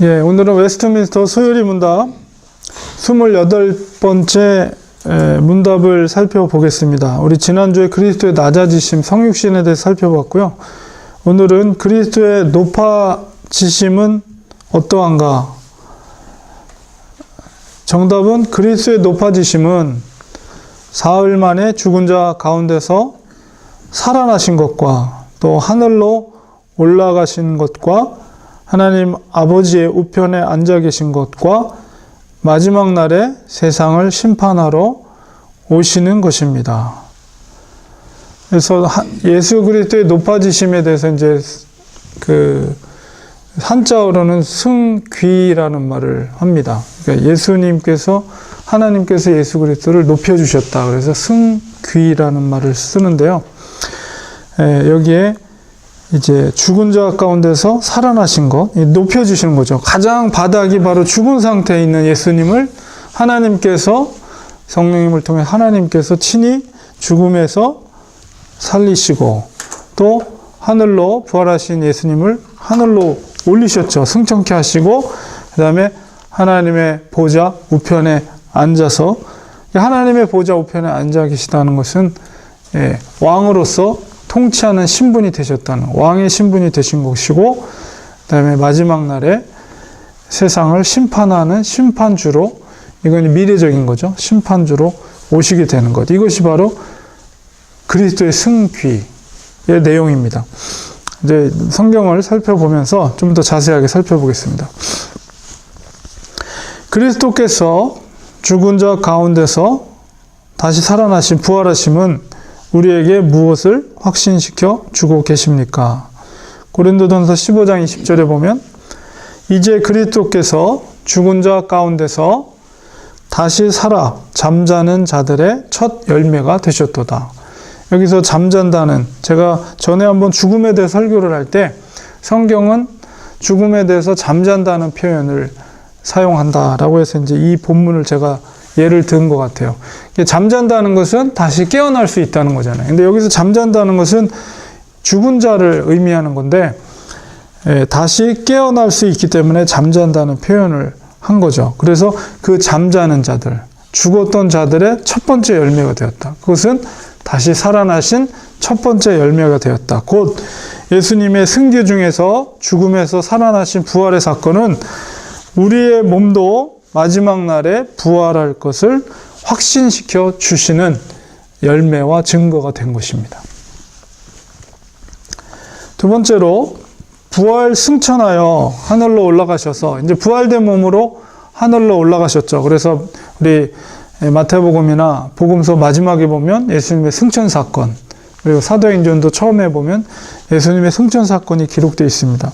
예, 오늘은 웨스트민스터 소요리 문답 28번째 문답을 살펴보겠습니다. 우리 지난주에 그리스도의 낮아지심, 성육신에 대해서 살펴봤고요. 오늘은 그리스도의 높아지심은 어떠한가? 정답은 그리스도의 높아지심은 사흘 만에 죽은 자 가운데서 살아나신 것과 또 하늘로 올라가신 것과 하나님 아버지의 우편에 앉아 계신 것과 마지막 날에 세상을 심판하러 오시는 것입니다. 그래서 예수 그리스도의 높아지심에 대해서 이제 그 한자어로는 승귀라는 말을 합니다. 그러니까 예수님께서 하나님께서 예수 그리스도를 높여주셨다. 그래서 승귀라는 말을 쓰는데요. 여기에 이제 죽은 자 가운데서 살아나신 것, 높여주시는 거죠. 가장 바닥이 바로 죽은 상태에 있는 예수님을 하나님께서 성령님을 통해 하나님께서 친히 죽음에서 살리시고 또 하늘로 부활하신 예수님을 하늘로 올리셨죠. 승천케 하시고 그 다음에 하나님의 보좌 우편에 앉아서, 하나님의 보좌 우편에 앉아 계시다는 것은 왕으로서 통치하는 신분이 되셨다는, 왕의 신분이 되신 것이고, 그 다음에 마지막 날에 세상을 심판하는 심판주로, 이건 미래적인 거죠. 심판주로 오시게 되는 것. 이것이 바로 그리스도의 승귀의 내용입니다. 이제 성경을 살펴보면서 좀 더 자세하게 살펴보겠습니다. 그리스도께서 죽은 자 가운데서 다시 살아나신 부활하심은 우리에게 무엇을 확신시켜 주고 계십니까? 고린도전서 15장 20절에 보면 이제 그리스도께서 죽은 자 가운데서 다시 살아 잠자는 자들의 첫 열매가 되셨도다. 여기서 잠잔다는, 제가 전에 한번 죽음에 대해 설교를 할 때 성경은 죽음에 대해서 잠잔다는 표현을 사용한다라고 해서 이제 이 본문을 제가 예를 든 것 같아요. 잠잔다는 것은 다시 깨어날 수 있다는 거잖아요. 근데 여기서 잠잔다는 것은 죽은 자를 의미하는 건데, 다시 깨어날 수 있기 때문에 잠잔다는 표현을 한 거죠. 그래서 그 잠자는 자들, 죽었던 자들의 첫 번째 열매가 되었다. 그것은 다시 살아나신 첫 번째 열매가 되었다. 곧 예수님의 승귀 중에서 죽음에서 살아나신 부활의 사건은 우리의 몸도 마지막 날에 부활할 것을 확신시켜 주시는 열매와 증거가 된 것입니다. 두 번째로, 부활 승천하여 하늘로 올라가셔서, 이제 부활된 몸으로 하늘로 올라가셨죠. 그래서 우리 마태복음이나 복음서 마지막에 보면 예수님의 승천 사건, 그리고 사도행전도 처음에 보면 예수님의 승천 사건이 기록되어 있습니다.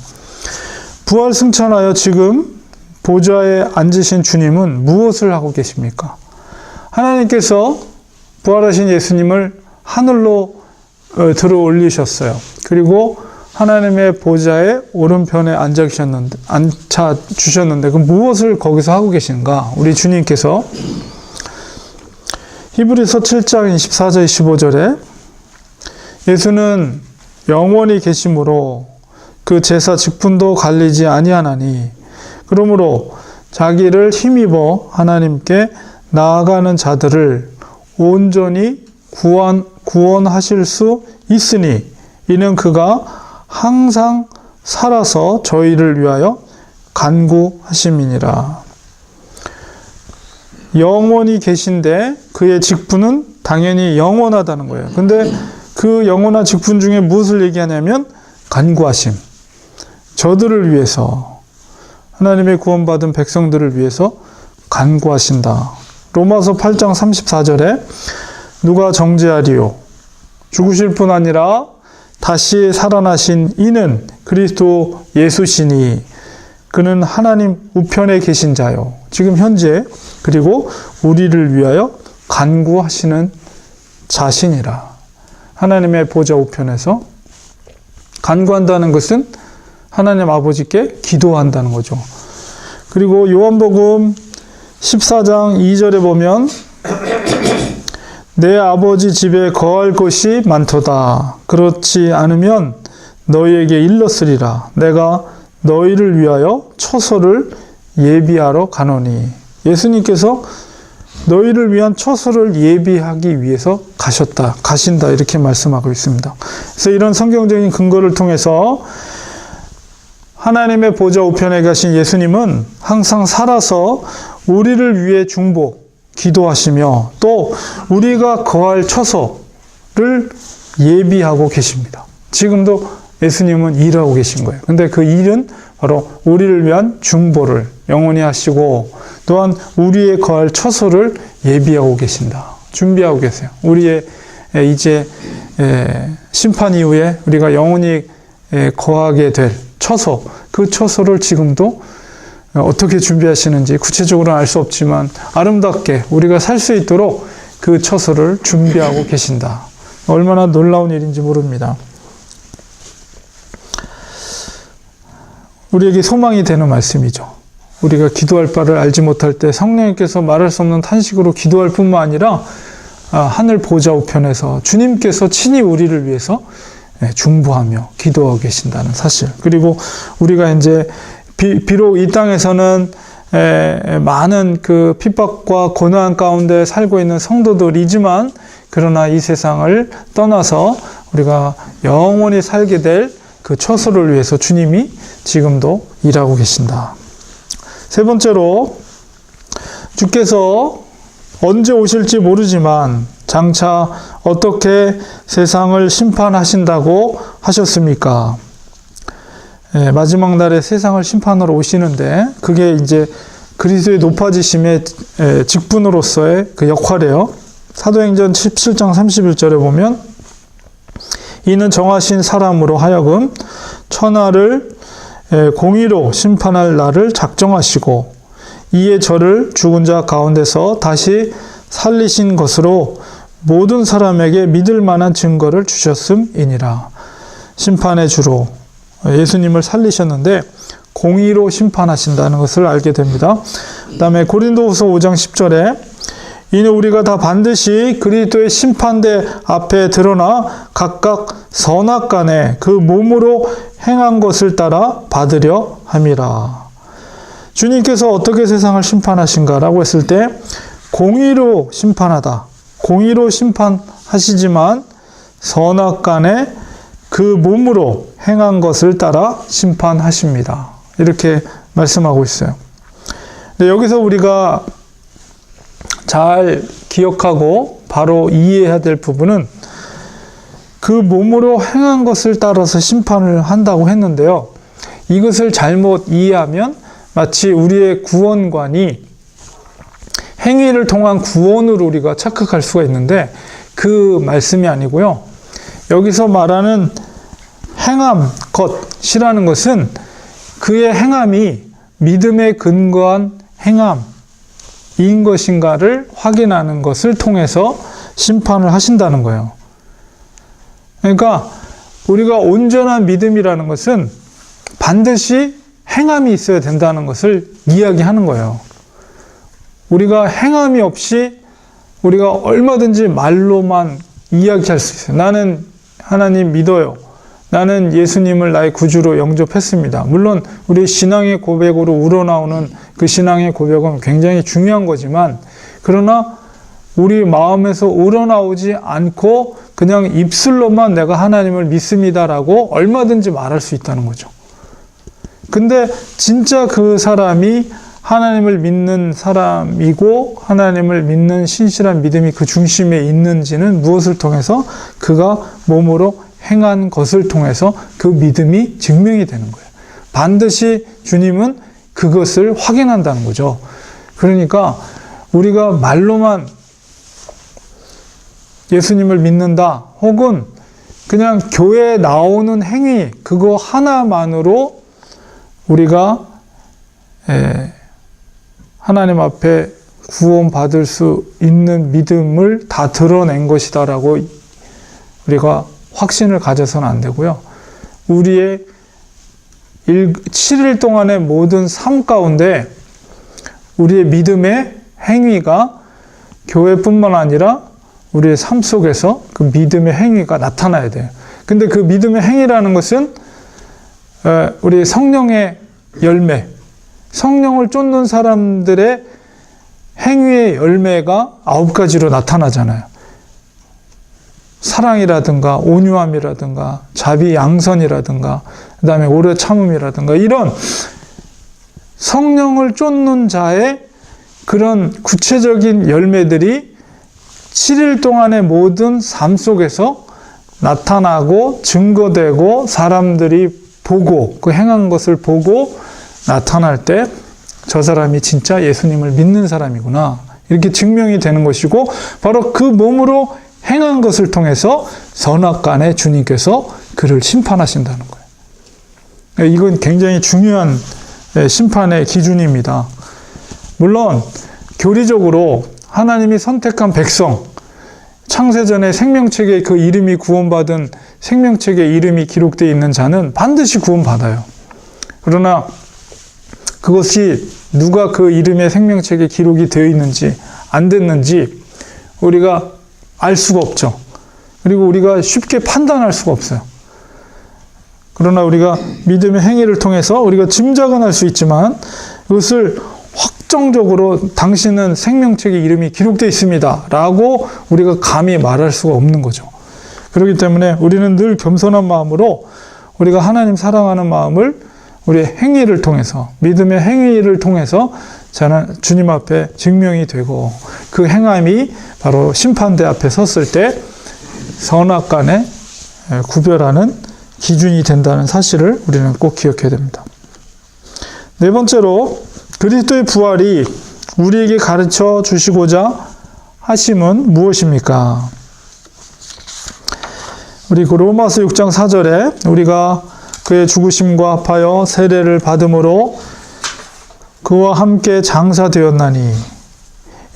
부활 승천하여 지금 보좌에 앉으신 주님은 무엇을 하고 계십니까? 하나님께서 부활하신 예수님을 하늘로 들어 올리셨어요. 그리고 하나님의 보좌의 오른편에 앉아 주셨는데 그럼 무엇을 거기서 하고 계신가? 우리 주님께서 히브리서 7장 24절 25절에 예수는 영원히 계심으로 그 제사 직분도 갈리지 아니하나니 그러므로 자기를 힘입어 하나님께 나아가는 자들을 온전히 구원하실 수 있으니 이는 그가 항상 살아서 저희를 위하여 간구하심이니라. 영원히 계신데 그의 직분은 당연히 영원하다는 거예요. 근데 그 영원한 직분 중에 무엇을 얘기하냐면 간구하심. 저들을 위해서, 하나님의 구원받은 백성들을 위해서 간구하신다. 로마서 8장 34절에 누가 정죄하리요? 죽으실 뿐 아니라 다시 살아나신 이는 그리스도 예수시니 그는 하나님 우편에 계신 자요. 지금 현재 그리고 우리를 위하여 간구하시는 자신이라. 하나님의 보좌 우편에서 간구한다는 것은 하나님 아버지께 기도한다는 거죠. 그리고 요한복음 14장 2절에 보면 내 아버지 집에 거할 곳이 많도다. 그렇지 않으면 너희에게 일렀으리라. 내가 너희를 위하여 처소를 예비하러 가노니. 예수님께서 너희를 위한 처소를 예비하기 위해서 가신다 이렇게 말씀하고 있습니다. 그래서 이런 성경적인 근거를 통해서 하나님의 보좌 우편에 가신 예수님은 항상 살아서 우리를 위해 기도하시며 또 우리가 거할 처소를 예비하고 계십니다. 지금도 예수님은 일하고 계신 거예요. 근데 그 일은 바로 우리를 위한 중보를 영원히 하시고 또한 우리의 거할 처소를 예비하고 계신다. 준비하고 계세요. 우리의 이제 심판 이후에 우리가 영원히 거하게 될 처소, 그 처소를 지금도 어떻게 준비하시는지 구체적으로는 알 수 없지만 아름답게 우리가 살 수 있도록 그 처소를 준비하고 계신다. 얼마나 놀라운 일인지 모릅니다. 우리에게 소망이 되는 말씀이죠. 우리가 기도할 바를 알지 못할 때 성령님께서 말할 수 없는 탄식으로 기도할 뿐만 아니라 하늘 보좌 우편에서 주님께서 친히 우리를 위해서 중보하며 기도하고 계신다는 사실. 그리고 우리가 이제 비록 이 땅에서는 많은 그 핍박과 고난 가운데 살고 있는 성도들이지만 그러나 이 세상을 떠나서 우리가 영원히 살게 될 그 처소를 위해서 주님이 지금도 일하고 계신다. 세 번째로 주께서 언제 오실지 모르지만 장차 어떻게 세상을 심판하신다고 하셨습니까? 마지막 날에 세상을 심판하러 오시는데 그게 이제 그리스도의 높아지심의 직분으로서의 그 역할이에요. 사도행전 17장 31절에 보면 이는 정하신 사람으로 하여금 천하를 공의로 심판할 날을 작정하시고 이에 저를 죽은 자 가운데서 다시 살리신 것으로 모든 사람에게 믿을 만한 증거를 주셨음이니라. 심판의 주로 예수님을 살리셨는데 공의로 심판하신다는 것을 알게 됩니다. 그 다음에 고린도후서 5장 10절에 이는 우리가 다 반드시 그리스도의 심판대 앞에 드러나 각각 선악간에 그 몸으로 행한 것을 따라 받으려 함이라. 주님께서 어떻게 세상을 심판하신가라고 했을 때 공의로 심판하다. 공의로 심판하시지만 선악간에 그 몸으로 행한 것을 따라 심판하십니다. 이렇게 말씀하고 있어요. 근데 여기서 우리가 잘 기억하고 바로 이해해야 될 부분은 그 몸으로 행한 것을 따라서 심판을 한다고 했는데요. 이것을 잘못 이해하면 마치 우리의 구원관이 행위를 통한 구원으로 우리가 착각할 수가 있는데 그 말씀이 아니고요. 여기서 말하는 행함, 것이라는 것은 그의 행함이 믿음에 근거한 행함인 것인가를 확인하는 것을 통해서 심판을 하신다는 거예요. 그러니까 우리가 온전한 믿음이라는 것은 반드시 행함이 있어야 된다는 것을 이야기하는 거예요. 우리가 행함이 없이 우리가 얼마든지 말로만 이야기할 수 있어요. 나는 하나님 믿어요. 나는 예수님을 나의 구주로 영접했습니다. 물론 우리 신앙의 고백으로 우러나오는 그 신앙의 고백은 굉장히 중요한 거지만 그러나 우리 마음에서 우러나오지 않고 그냥 입술로만 내가 하나님을 믿습니다라고 얼마든지 말할 수 있다는 거죠. 근데 진짜 그 사람이 하나님을 믿는 사람이고 하나님을 믿는 신실한 믿음이 그 중심에 있는지는 무엇을 통해서 그가 몸으로 행한 것을 통해서 그 믿음이 증명이 되는 거예요. 반드시 주님은 그것을 확인한다는 거죠. 그러니까 우리가 말로만 예수님을 믿는다 혹은 그냥 교회에 나오는 행위 그거 하나만으로 우리가 하나님 앞에 구원받을 수 있는 믿음을 다 드러낸 것이다라고 우리가 확신을 가져서는 안 되고요. 우리의 7일 동안의 모든 삶 가운데 우리의 믿음의 행위가 교회뿐만 아니라 우리의 삶 속에서 그 믿음의 행위가 나타나야 돼요. 근데 그 믿음의 행위라는 것은 우리 성령의 열매, 성령을 쫓는 사람들의 행위의 열매가 9가지로 나타나잖아요. 사랑이라든가 온유함이라든가 자비 양선이라든가 그 다음에 오래 참음이라든가 이런 성령을 쫓는 자의 그런 구체적인 열매들이 7일 동안의 모든 삶 속에서 나타나고 증거되고 사람들이 보고 그 행한 것을 보고 나타날 때 저 사람이 진짜 예수님을 믿는 사람이구나 이렇게 증명이 되는 것이고 바로 그 몸으로 행한 것을 통해서 선악간에 주님께서 그를 심판하신다는 거예요. 이건 굉장히 중요한 심판의 기준입니다. 물론 교리적으로 하나님이 선택한 백성, 창세전에 생명책에 그 이름이 구원받은 생명책에 이름이 기록되어 있는 자는 반드시 구원받아요. 그러나 그것이 누가 그 이름의 생명책에 기록이 되어 있는지 안 됐는지 우리가 알 수가 없죠. 그리고 우리가 쉽게 판단할 수가 없어요. 그러나 우리가 믿음의 행위를 통해서 우리가 짐작은 할 수 있지만 그것을 확정적으로 당신은 생명책에 이름이 기록되어 있습니다 라고 우리가 감히 말할 수가 없는 거죠. 그렇기 때문에 우리는 늘 겸손한 마음으로 우리가 하나님 사랑하는 마음을 우리의 행위를 통해서 믿음의 행위를 통해서 저는 주님 앞에 증명이 되고 그 행함이 바로 심판대 앞에 섰을 때 선악간에 구별하는 기준이 된다는 사실을 우리는 꼭 기억해야 됩니다. 네 번째로 그리스도의 부활이 우리에게 가르쳐 주시고자 하심은 무엇입니까? 우리 로마서 6장 4절에 우리가 그의 죽으심과 합하여 세례를 받음으로 그와 함께 장사되었나니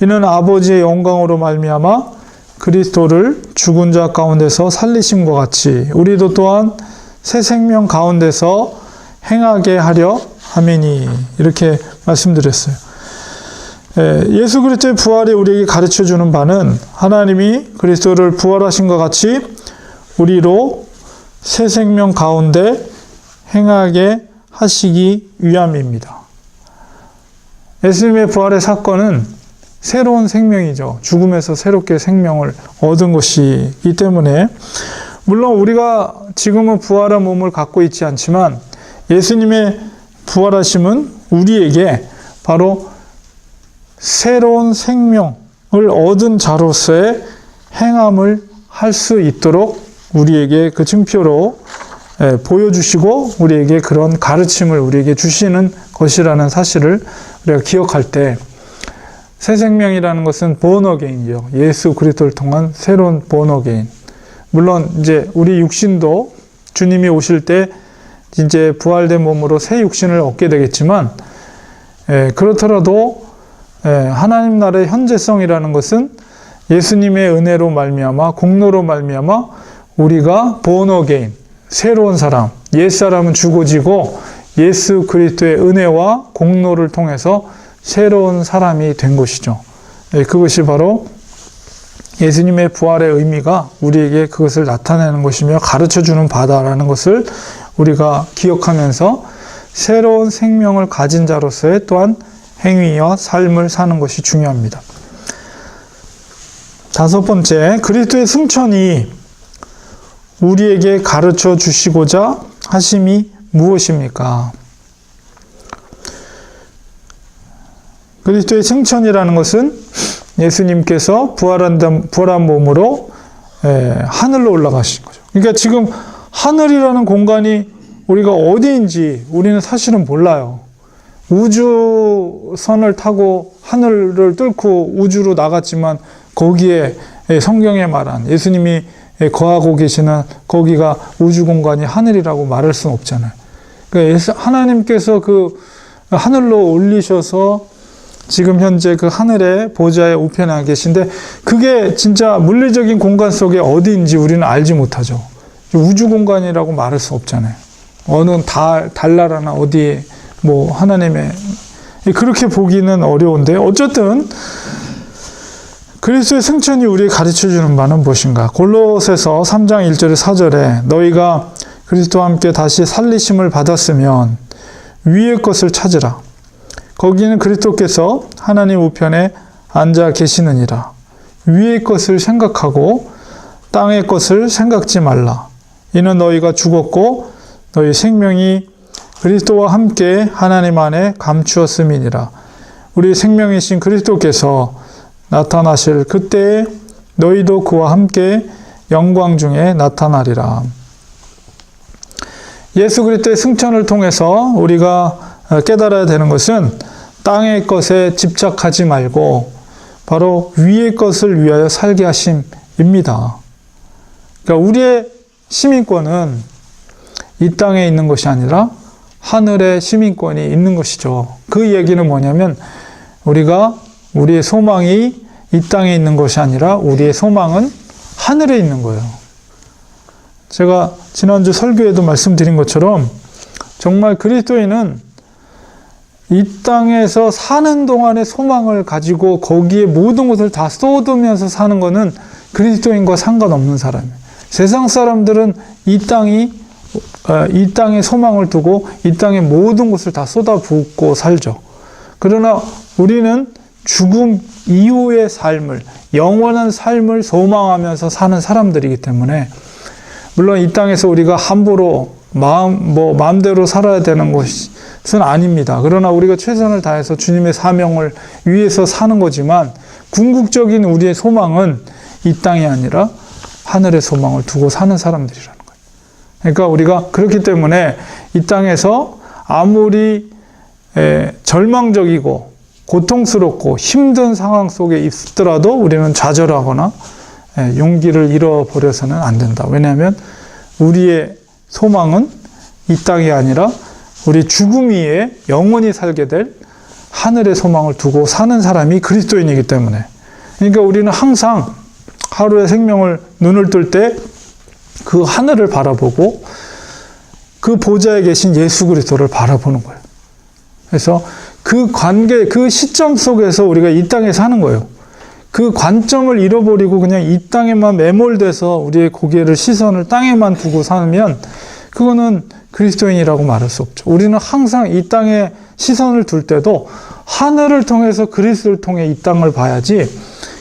이는 아버지의 영광으로 말미암아 그리스도를 죽은 자 가운데서 살리심과 같이 우리도 또한 새 생명 가운데서 행하게 하려 함이니 이렇게 말씀드렸어요. 예수 그리스도의 부활이 우리에게 가르쳐주는 바는 하나님이 그리스도를 부활하신 것 같이 우리로 새 생명 가운데 행하게 하시기 위함입니다. 예수님의 부활의 사건은 새로운 생명이죠. 죽음에서 새롭게 생명을 얻은 것이기 때문에 물론 우리가 지금은 부활한 몸을 갖고 있지 않지만 예수님의 부활하심은 우리에게 바로 새로운 생명을 얻은 자로서의 행함을 할 수 있도록 우리에게 그 증표로 보여주시고 우리에게 그런 가르침을 우리에게 주시는 것이라는 사실을 우리가 기억할 때 새 생명이라는 것은 born again이죠. 예수 그리스도를 통한 새로운 born again. 물론 이제 우리 육신도 주님이 오실 때 이제 부활된 몸으로 새 육신을 얻게 되겠지만 그렇더라도 하나님 나라의 현재성이라는 것은 예수님의 은혜로 말미암아 공로로 말미암아 우리가 born again 새로운 사람, 옛사람은 죽어지고 예수 그리스도의 은혜와 공로를 통해서 새로운 사람이 된 것이죠. 그것이 바로 예수님의 부활의 의미가 우리에게 그것을 나타내는 것이며 가르쳐주는 바다라는 것을 우리가 기억하면서 새로운 생명을 가진 자로서의 또한 행위와 삶을 사는 것이 중요합니다. 다섯 번째, 그리스도의 승천이 우리에게 가르쳐 주시고자 하심이 무엇입니까? 그리스도의 승천이라는 것은 예수님께서 부활한 몸으로 하늘로 올라가신 거죠. 그러니까 지금 하늘이라는 공간이 우리가 어디인지 우리는 사실은 몰라요. 우주선을 타고 하늘을 뚫고 우주로 나갔지만 거기에 성경에 말한 예수님이 거하고 계시는 거기가 우주 공간이 하늘이라고 말할 수는 없잖아요. 그러니까 하나님께서 그 하늘로 올리셔서 지금 현재 그 하늘의 보좌의 우편에 계신데 그게 진짜 물리적인 공간 속에 어디인지 우리는 알지 못하죠. 우주 공간이라고 말할 수 없잖아요. 어느 달나라나 어디에 뭐 하나님의 그렇게 보기는 어려운데 어쨌든 그리스도의 승천이 우리에게 가르쳐주는 바는 무엇인가? 골로새서 3장 1절에 4절에 너희가 그리스도와 함께 다시 살리심을 받았으면 위의 것을 찾으라. 거기는 그리스도께서 하나님 우편에 앉아 계시느니라. 위의 것을 생각하고 땅의 것을 생각지 말라. 이는 너희가 죽었고 너희 생명이 그리스도와 함께 하나님 안에 감추었음이니라. 우리 생명이신 그리스도께서 나타나실 그때에 너희도 그와 함께 영광 중에 나타나리라. 예수 그리스도의 승천을 통해서 우리가 깨달아야 되는 것은 땅의 것에 집착하지 말고 바로 위의 것을 위하여 살게 하심입니다. 그러니까 우리의 시민권은 이 땅에 있는 것이 아니라 하늘의 시민권이 있는 것이죠. 그 얘기는 뭐냐면 우리의 소망이 이 땅에 있는 것이 아니라 우리의 소망은 하늘에 있는 거예요. 제가 지난주 설교에도 말씀드린 것처럼 정말 그리스도인은 이 땅에서 사는 동안의 소망을 가지고 거기에 모든 것을 다 쏟으면서 사는 것은 그리스도인과 상관없는 사람이에요. 세상 사람들은 이 땅에 소망을 두고 이 땅의 모든 것을 다 쏟아붓고 살죠. 그러나 우리는 죽음 이후의 삶을, 영원한 삶을 소망하면서 사는 사람들이기 때문에 물론 이 땅에서 우리가 함부로 마음대로 살아야 되는 것은 아닙니다. 그러나 우리가 최선을 다해서 주님의 사명을 위해서 사는 거지만 궁극적인 우리의 소망은 이 땅이 아니라 하늘의 소망을 두고 사는 사람들이라는 거예요. 그러니까 우리가 그렇기 때문에 이 땅에서 아무리 절망적이고 고통스럽고 힘든 상황 속에 있더라도 우리는 좌절하거나 용기를 잃어버려서는 안 된다. 왜냐하면 우리의 소망은 이 땅이 아니라 우리 죽음 이에 영원히 살게 될 하늘의 소망을 두고 사는 사람이 그리스도인이기 때문에. 그러니까 우리는 항상 하루의 생명을 눈을 뜰 때 그 하늘을 바라보고 그 보좌에 계신 예수 그리스도를 바라보는 거예요. 그래서 그 관계, 그 시점 속에서 우리가 이 땅에 사는 거예요. 그 관점을 잃어버리고 그냥 이 땅에만 매몰돼서 우리의 고개를, 시선을 땅에만 두고 살면 그거는 그리스도인이라고 말할 수 없죠. 우리는 항상 이 땅에 시선을 둘 때도 하늘을 통해서 그리스도를 통해 이 땅을 봐야지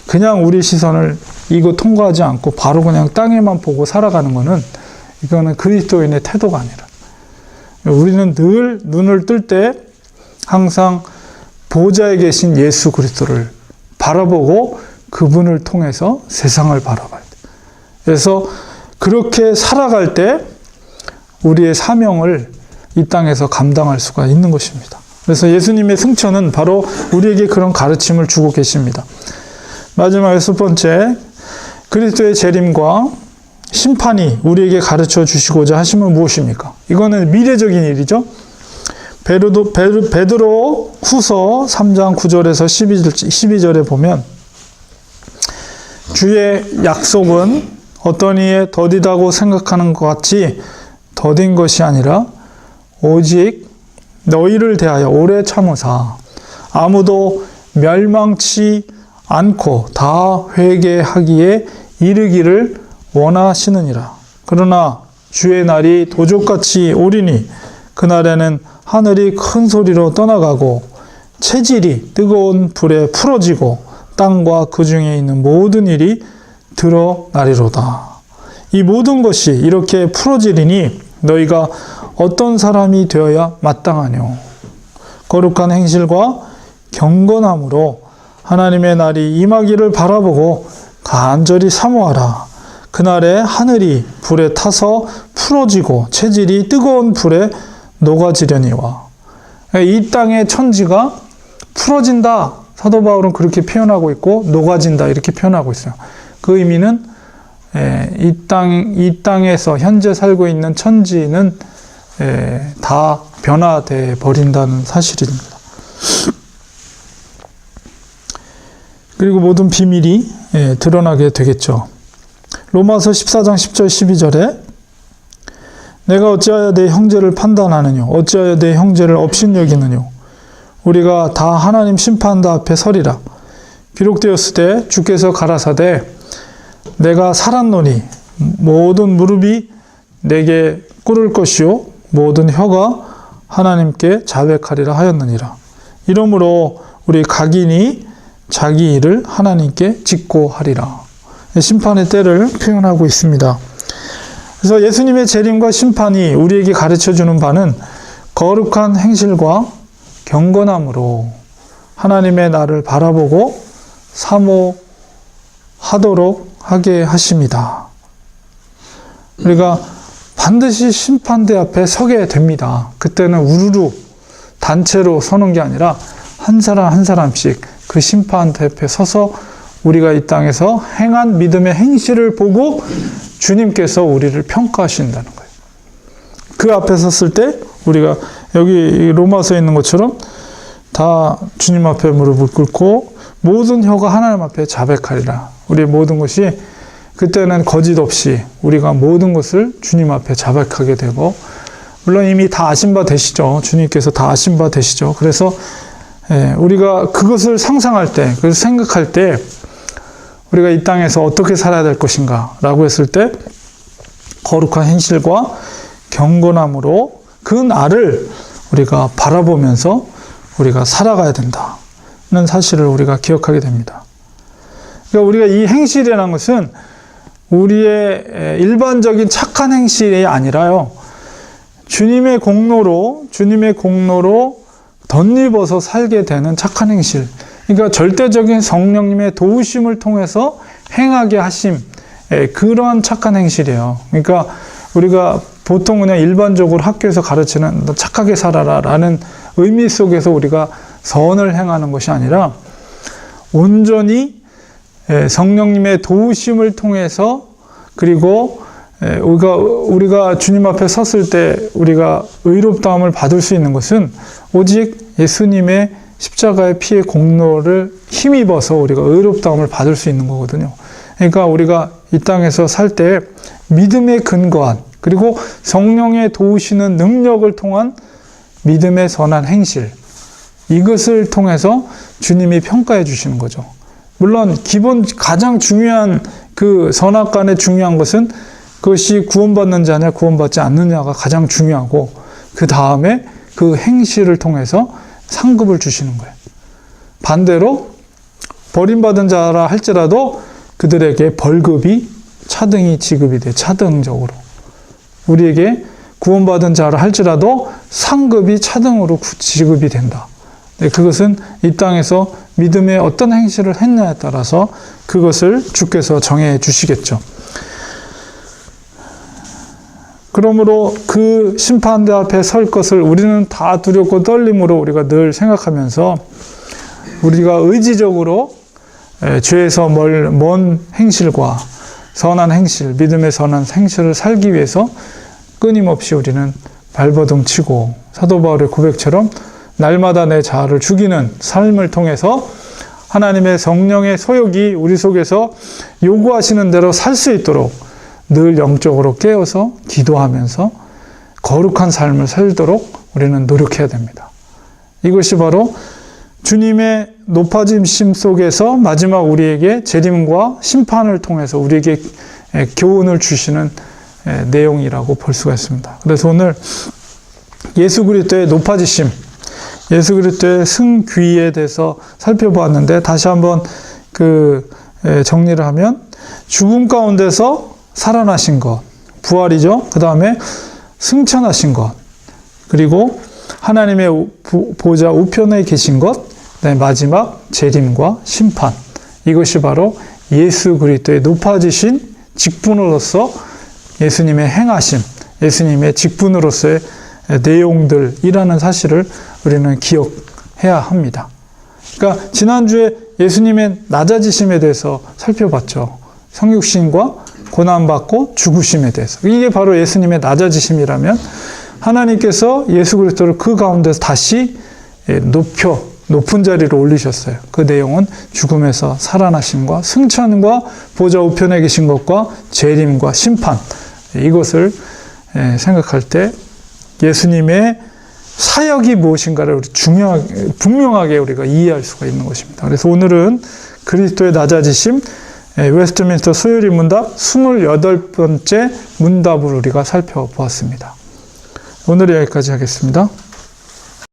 그냥 우리 시선을 이거 통과하지 않고 바로 그냥 땅에만 보고 살아가는 거는 이거는 그리스도인의 태도가 아니라 우리는 늘 눈을 뜰 때 항상 보좌에 계신 예수 그리스도를 바라보고 그분을 통해서 세상을 바라봐야 돼. 그래서 그렇게 살아갈 때 우리의 사명을 이 땅에서 감당할 수가 있는 것입니다. 그래서 예수님의 승천은 바로 우리에게 그런 가르침을 주고 계십니다. 마지막 6번째, 그리스도의 재림과 심판이 우리에게 가르쳐 주시고자 하심은 무엇입니까? 이거는 미래적인 일이죠. 베드로 후서 3장 9절에서 12절에 보면 주의 약속은 어떤 이에 더디다고 생각하는 것 같이 더딘 것이 아니라 오직 너희를 대하여 오래 참으사 아무도 멸망치 않고 다 회개하기에 이르기를 원하시느니라. 그러나 주의 날이 도적같이 오리니 그날에는 하늘이 큰 소리로 떠나가고 체질이 뜨거운 불에 풀어지고 땅과 그 중에 있는 모든 일이 드러나리로다. 이 모든 것이 이렇게 풀어지리니 너희가 어떤 사람이 되어야 마땅하뇨. 거룩한 행실과 경건함으로 하나님의 날이 임하기를 바라보고 간절히 사모하라. 그날에 하늘이 불에 타서 풀어지고 체질이 뜨거운 불에 녹아지려니와. 이 땅의 천지가 풀어진다. 사도 바울은 그렇게 표현하고 있고 녹아진다 이렇게 표현하고 있어요. 그 의미는 이 땅에서 현재 살고 있는 천지는 다 변화돼 버린다는 사실입니다. 그리고 모든 비밀이 드러나게 되겠죠. 로마서 14장 10절 12절에 내가 어찌하여 내 형제를 판단하느뇨 어찌하여 내 형제를 업신여기느뇨 우리가 다 하나님 심판다 앞에 서리라. 기록되었을 때 주께서 가라사대 내가 살았노니 모든 무릎이 내게 꿇을 것이요 모든 혀가 하나님께 자백하리라 하였느니라. 이러므로 우리 각인이 자기 일을 하나님께 짓고 하리라. 심판의 때를 표현하고 있습니다. 그래서 예수님의 재림과 심판이 우리에게 가르쳐주는 바는 거룩한 행실과 경건함으로 하나님의 나를 바라보고 사모하도록 하게 하십니다. 우리가 반드시 심판대 앞에 서게 됩니다. 그때는 우르르 단체로 서는 게 아니라 한 사람 한 사람씩 그 심판대 앞에 서서 우리가 이 땅에서 행한 믿음의 행실을 보고 주님께서 우리를 평가하신다는 거예요. 그 앞에 섰을 때 우리가 여기 로마서에 있는 것처럼 다 주님 앞에 무릎을 꿇고 모든 혀가 하나님 앞에 자백하리라. 우리의 모든 것이 그때는 거짓 없이 우리가 모든 것을 주님 앞에 자백하게 되고, 물론 이미 다 아신 바 되시죠. 주님께서 다 아신 바 되시죠. 그래서 우리가 그것을 상상할 때, 그걸 생각할 때 우리가 이 땅에서 어떻게 살아야 될 것인가 라고 했을 때 거룩한 행실과 경건함으로 그 날을 우리가 바라보면서 우리가 살아가야 된다는 사실을 우리가 기억하게 됩니다. 그러니까 우리가 이 행실이라는 것은 우리의 일반적인 착한 행실이 아니라요, 주님의 공로로 덧입어서 살게 되는 착한 행실. 그러니까 절대적인 성령님의 도우심을 통해서 행하게 하심, 그런 착한 행실이에요. 그러니까 우리가 보통 그냥 일반적으로 학교에서 가르치는 너 착하게 살아라 라는 의미 속에서 우리가 선을 행하는 것이 아니라 온전히 성령님의 도우심을 통해서, 그리고 우리가 주님 앞에 섰을 때 우리가 의롭다함을 받을 수 있는 것은 오직 예수님의 십자가의 피의 공로를 힘입어서 우리가 의롭다함을 받을 수 있는 거거든요. 그러니까 우리가 이 땅에서 살 때 믿음에 근거한, 그리고 성령의 도우시는 능력을 통한 믿음의 선한 행실, 이것을 통해서 주님이 평가해 주시는 거죠. 물론 가장 중요한 그 선악간의 중요한 것은 그것이 구원받는 자냐 구원받지 않느냐가 가장 중요하고, 그 다음에 그 행실을 통해서 상급을 주시는 거예요. 반대로 버림받은 자라 할지라도 그들에게 벌급이 차등이 지급이 돼. 차등적으로 우리에게 구원받은 자라 할지라도 상급이 차등으로 지급이 된다. 그것은 이 땅에서 믿음의 어떤 행실을 했냐에 따라서 그것을 주께서 정해 주시겠죠. 그러므로 그 심판대 앞에 설 것을 우리는 다 두렵고 떨림으로 우리가 늘 생각하면서 우리가 의지적으로 죄에서 먼 행실과 선한 행실, 믿음의 선한 행실을 살기 위해서 끊임없이 우리는 발버둥 치고, 사도 바울의 고백처럼 날마다 내 자아를 죽이는 삶을 통해서 하나님의 성령의 소욕이 우리 속에서 요구하시는 대로 살 수 있도록 늘 영적으로 깨어서 기도하면서 거룩한 삶을 살도록 우리는 노력해야 됩니다. 이것이 바로 주님의 높아짐 속에서 마지막 우리에게 재림과 심판을 통해서 우리에게 교훈을 주시는 내용이라고 볼 수가 있습니다. 그래서 오늘 예수 그리스도의 높아지심, 예수 그리스도의 승귀에 대해서 살펴보았는데, 다시 한번 정리를 하면 죽음 가운데서 살아나신 것, 부활이죠. 그 다음에 승천하신 것, 그리고 하나님의 보좌 우편에 계신 것, 그다음에 마지막 재림과 심판, 이것이 바로 예수 그리스도의 높아지신 직분으로서 예수님의 행하심, 예수님의 직분으로서의 내용들이라는 사실을 우리는 기억해야 합니다. 그러니까 지난주에 예수님의 낮아지심에 대해서 살펴봤죠. 성육신과 고난받고 죽으심에 대해서. 이게 바로 예수님의 낮아지심이라면, 하나님께서 예수 그리스도를 그 가운데서 다시 높은 자리로 올리셨어요. 그 내용은 죽음에서 살아나심과 승천과 보좌 우편에 계신 것과 재림과 심판, 이것을 생각할 때 예수님의 사역이 무엇인가를 분명하게 우리가 이해할 수가 있는 것입니다. 그래서 오늘은 그리스도의 낮아지심, 웨스트민스터 소요리 문답 28번째 문답을 우리가 살펴보았습니다. 오늘 여기까지 하겠습니다.